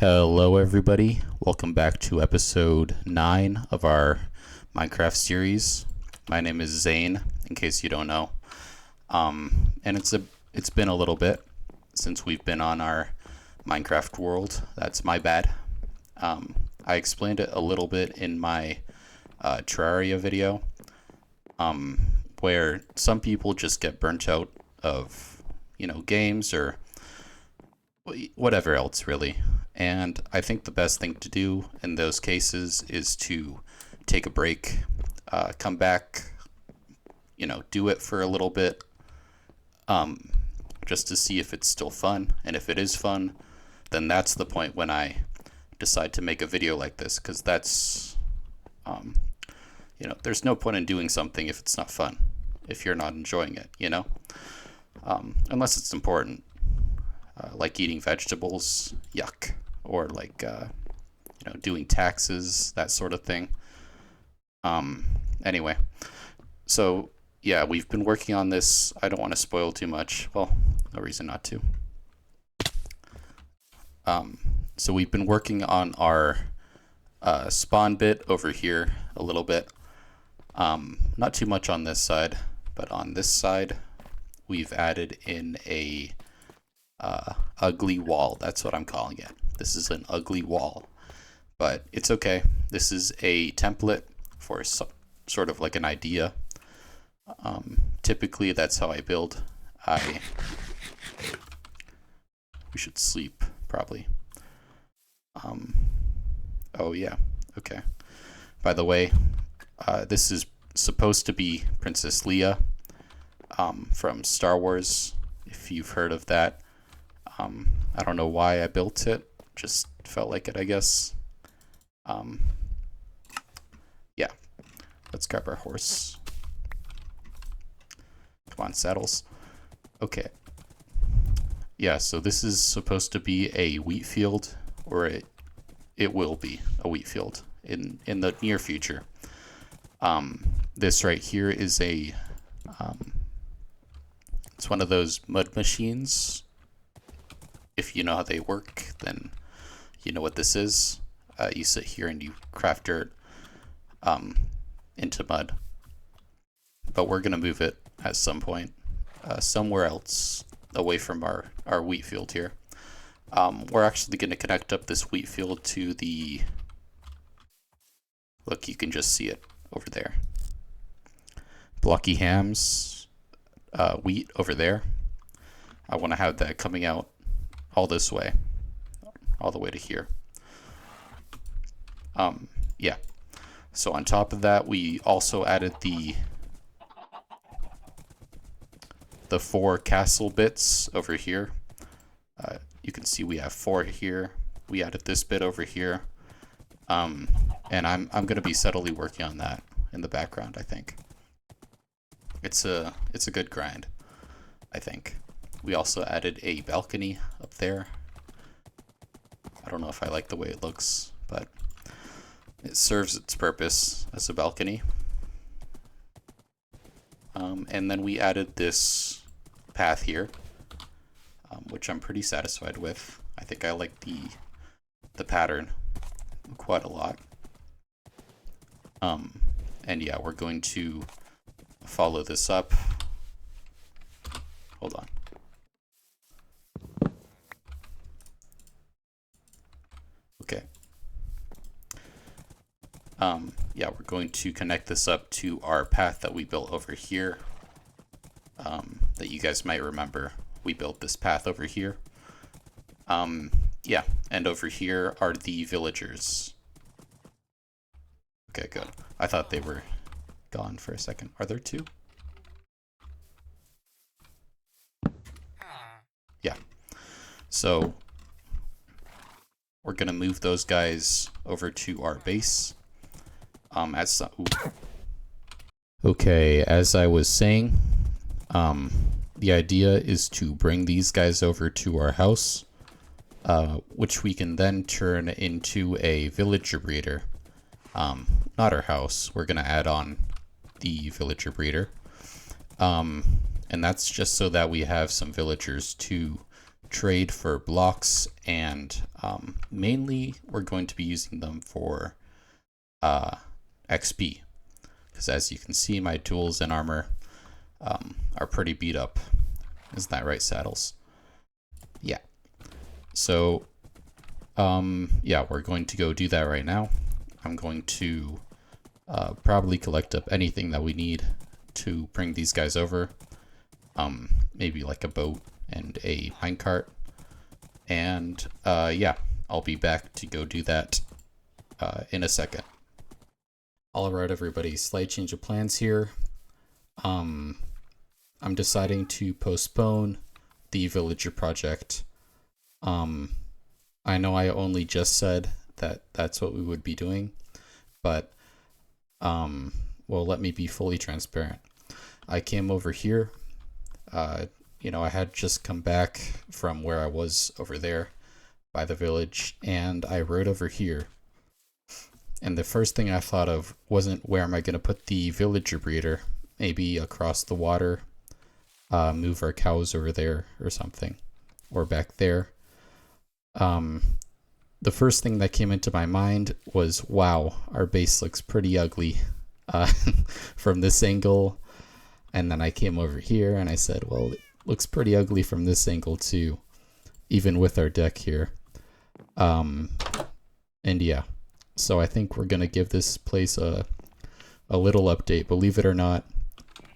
Hello, everybody. Welcome back to episode 9 of our Minecraft series. My name is Zane, in case you don't know. And it's been a little bit since we've been on our Minecraft world. That's my bad. I explained it a little bit in my Terraria video, where some people just get burnt out of, games or whatever else, really. And I think the best thing to do in those cases is to take a break, come back, do it for a little bit, just to see if it's still fun. And if it is fun, then that's the point when I decide to make a video like this, because that's, there's no point in doing something if it's not fun, if you're not enjoying it, unless it's important. Like eating vegetables, yuck. Or like, doing taxes, that sort of thing. Anyway, so yeah, we've been working on this. I don't want to spoil too much. Well, no reason not to. So we've been working on our spawn bit over here a little bit. Not too much on this side, but on this side, we've added in a ugly wall. That's what I'm calling it. This is an ugly wall, but it's okay. This is a template for sort of like an idea. Typically, that's how I build. We should sleep, probably. Oh yeah, okay. By the way, this is supposed to be Princess Leia from Star Wars, if you've heard of that. I don't know why I built it. Just felt like it, I guess. Yeah. Let's grab our horse. Come on, saddles. Okay. Yeah, so this is supposed to be a wheat field, or it will be a wheat field in the near future. This right here is it's one of those mud machines. If you know how they work, then you know what this is. You sit here and you craft dirt into mud. But we're going to move it at some point somewhere else away from our wheat field here. We're actually going to connect up this wheat field to the... Look, you can just see it over there. Blocky Hams wheat over there. I want to have that coming out all this way, all the way to here. Yeah. So on top of that, we also added the 4 castle bits over here. You can see we have 4 here. We added this bit over here. And I'm going to be steadily working on that in the background, I think. It's a good grind, I think. We also added a balcony up there. I don't know if I like the way it looks, but it serves its purpose as a balcony. And then we added this path here, which I'm pretty satisfied with. I think I like the pattern quite a lot. And yeah, we're going to follow this up. Hold on. Okay. Yeah, we're going to connect this up to our path that we built over here. That you guys might remember. We built this path over here. Yeah, and over here are the villagers. Okay, good. I thought they were gone for a second. Are there 2? Yeah. So we're gonna move those guys over to our base. Okay, as I was saying, the idea is to bring these guys over to our house, which we can then turn into a villager breeder. Not our house. We're gonna add on the villager breeder. And that's just so that we have some villagers to trade for blocks, and mainly we're going to be using them for XP, because as you can see, my tools and armor are pretty beat up. Isn't that right, Saddles? Yeah. So yeah, we're going to go do that right now. I'm going to probably collect up anything that we need to bring these guys over. Maybe like a boat and a minecart. And yeah, I'll be back to go do that in a second. Alright everybody, slight change of plans here. I'm deciding to postpone the villager project. I know I only just said that that's what we would be doing, but well, let me be fully transparent. I came over here, you know, I had just come back from where I was over there by the village, and I rode over here. And the first thing I thought of wasn't where am I going to put the villager breeder, maybe across the water, move our cows over there or something, or back there. The first thing that came into my mind was, wow, our base looks pretty ugly from this angle. And then I came over here and I said, well, it looks pretty ugly from this angle too, even with our deck here. And yeah, so I think we're gonna give this place a little update. Believe it or not,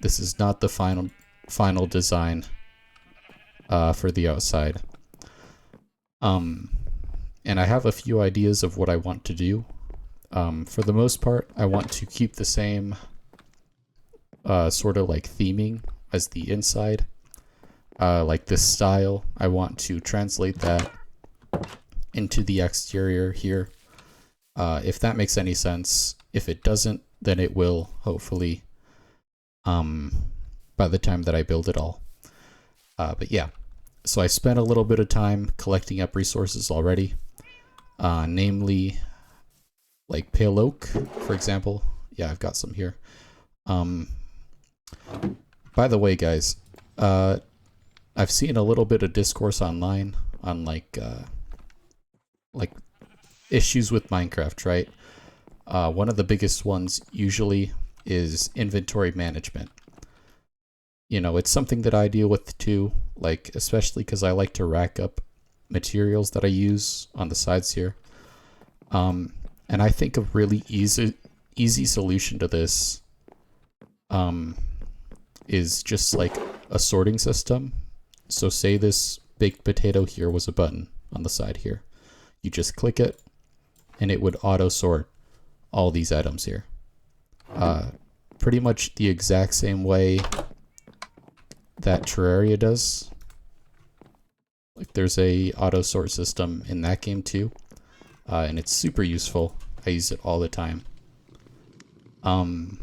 this is not the final design for the outside. And I have a few ideas of what I want to do. For the most part, I want to keep the same sort of like theming as the inside. Like this style, I want to translate that into the exterior here. If that makes any sense. If it doesn't, then it will, hopefully, by the time that I build it all. But yeah, so I spent a little bit of time collecting up resources already. Namely, like pale oak, for example. Yeah, I've got some here. By the way, guys, I've seen a little bit of discourse online on like issues with Minecraft, right? One of the biggest ones usually is inventory management. You know, it's something that I deal with too, like especially because I like to rack up materials that I use on the sides here. And I think a really easy solution to this is just like a sorting system. So say this baked potato here was a button on the side here. You just click it and it would auto sort all these items here. Pretty much the exact same way that Terraria does. Like there's a auto sort system in that game too. And it's super useful. I use it all the time. And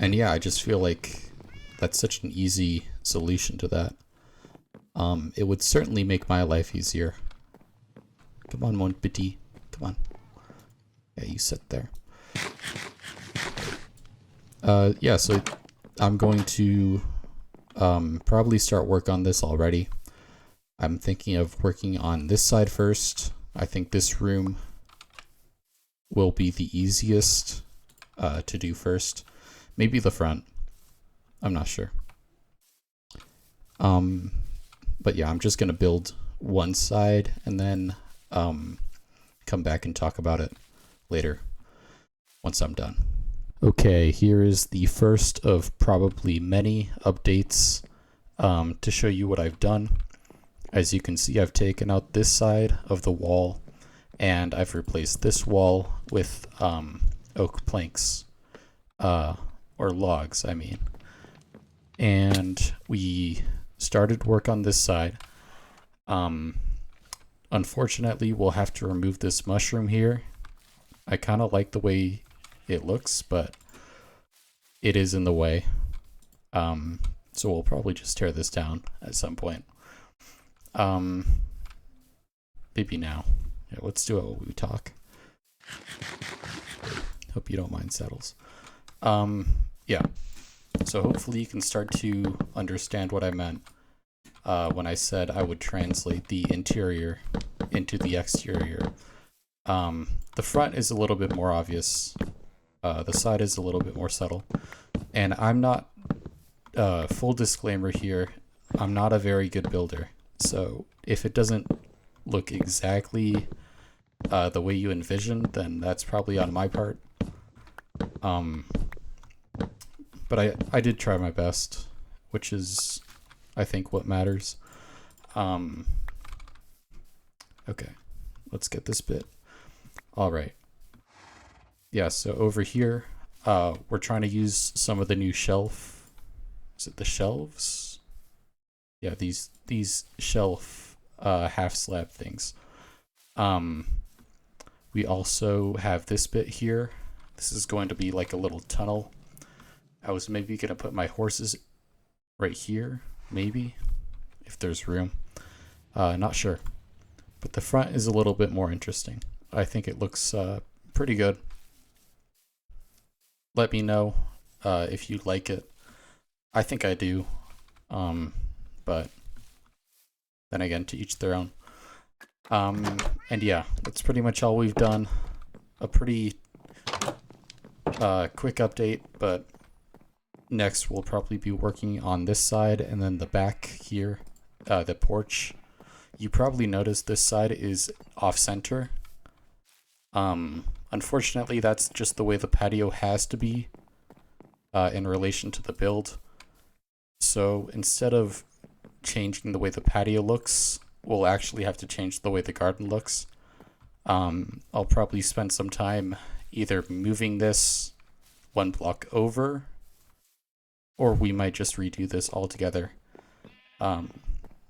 yeah, I just feel like that's such an easy solution to that. It would certainly make my life easier. Come on, mon petit. Come on. Yeah, you sit there. Yeah, so I'm going to probably start work on this already. I'm thinking of working on this side first. I think this room will be the easiest to do first. Maybe the front. I'm not sure. But yeah, I'm just going to build one side and then come back and talk about it later once I'm done. Okay, here is the first of probably many updates to show you what I've done. As you can see, I've taken out this side of the wall and I've replaced this wall with oak planks, or logs, I mean. And we started work on this side. Unfortunately, we'll have to remove this mushroom here. I kind of like the way it looks, but it is in the way. So we'll probably just tear this down at some point. Maybe now. Yeah, let's do it while we talk. Hope you don't mind, Saddles. Yeah. So hopefully you can start to understand what I meant. when I said I would translate the interior into the exterior. The front is a little bit more obvious. The side is a little bit more subtle. And I'm not, full disclaimer here, I'm not a very good builder. So if it doesn't look exactly the way you envisioned, then that's probably on my part. But I did try my best, which is, I think, what matters. Okay, let's get this bit. All right. Yeah, so over here, we're trying to use some of the new shelf. Is it the shelves? Yeah, these shelf half slab things. We also have this bit here. This is going to be like a little tunnel. I was maybe gonna put my horses right here, maybe, if there's room. Not sure. But the front is a little bit more interesting. I think it looks pretty good. Let me know if you like it. I think I do. But then again, to each their own. And yeah, that's pretty much all we've done. A pretty quick update, but next we'll probably be working on this side and then the back here, the porch. You probably noticed this side is off center. Unfortunately, that's just the way the patio has to be in relation to the build. So instead of changing the way the patio looks, we'll actually have to change the way the garden looks. I'll probably spend some time either moving this one block over, or we might just redo this altogether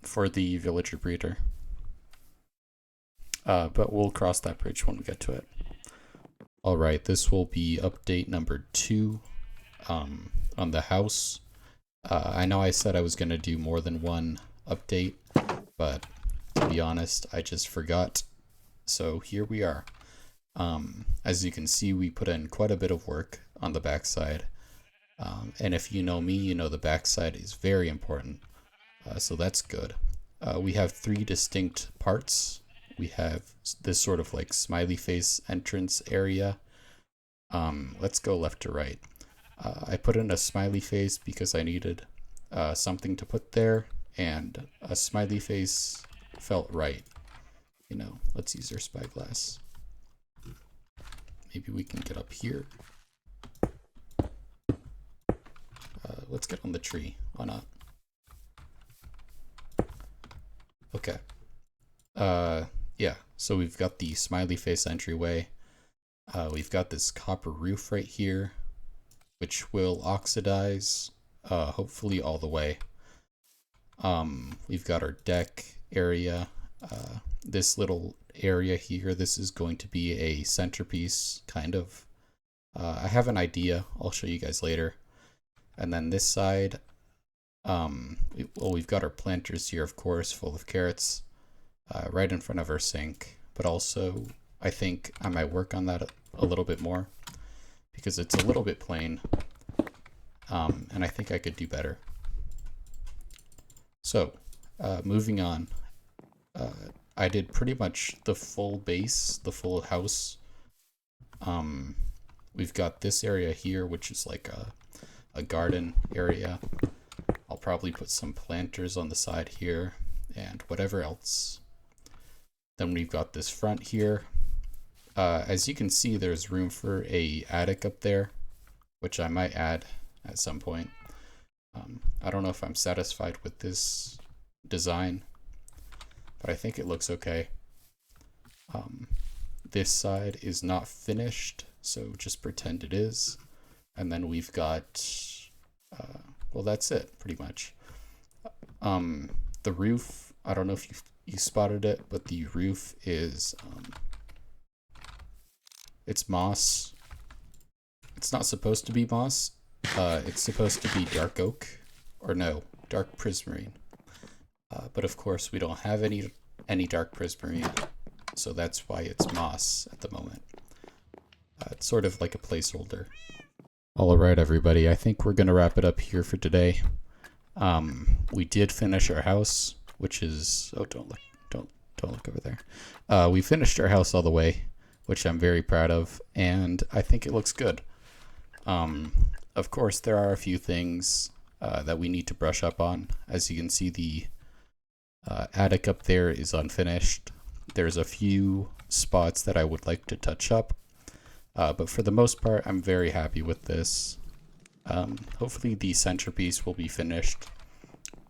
for the villager breeder. But we'll cross that bridge when we get to it. Alright, this will be update number 2 on the house. I know I said I was going to do more than one update, but to be honest, I just forgot. So here we are. As you can see, we put in quite a bit of work on the backside. And if you know me, you know the backside is very important. So that's good. We have 3 distinct parts. We have this sort of like smiley face entrance area. Let's go left to right. I put in a smiley face because I needed something to put there, and a smiley face felt right. You know, let's use our spyglass. Maybe we can get up here. Let's get on the tree. Why not? Okay. Yeah, so we've got the smiley face entryway. We've got this copper roof right here, which will oxidize, hopefully all the way. We've got our deck area. This little area here, this is going to be a centerpiece, kind of. I have an idea. I'll show you guys later. And then this side, we've got our planters here, of course, full of carrots, right in front of our sink. But also, I think I might work on that a little bit more, because it's a little bit plain, and I think I could do better. So, moving on, I did pretty much the full base, the full house. We've got this area here, which is like a garden area. I'll probably put some planters on the side here and whatever else. Then we've got this front here. As you can see, there's room for a attic up there, which I might add at some point. I don't know if I'm satisfied with this design, but I think it looks okay. This side is not finished, so just pretend it is. And then we've got, well, that's it, pretty much. The roof, I don't know if you spotted it, but the roof is, it's moss. It's not supposed to be moss. It's supposed to be dark oak, or no, dark prismarine. But of course, we don't have any dark prismarine, so that's why it's moss at the moment. It's sort of like a placeholder. Alright everybody, I think we're going to wrap it up here for today. We did finish our house, which is, oh, don't look over there. We finished our house all the way, which I'm very proud of, and I think it looks good. Of course, there are a few things that we need to brush up on. As you can see, the attic up there is unfinished. There's a few spots that I would like to touch up, but for the most part, I'm very happy with this. Hopefully the centerpiece will be finished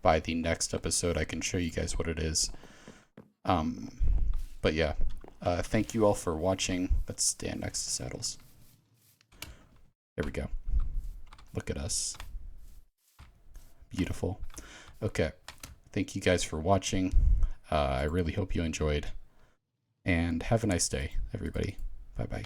by the next episode. I can show you guys what it is. But yeah, thank you all for watching. Let's stand next to Saddles. There we go. Look at us. Beautiful. Okay. Thank you guys for watching. I really hope you enjoyed. And have a nice day, everybody. Bye-bye.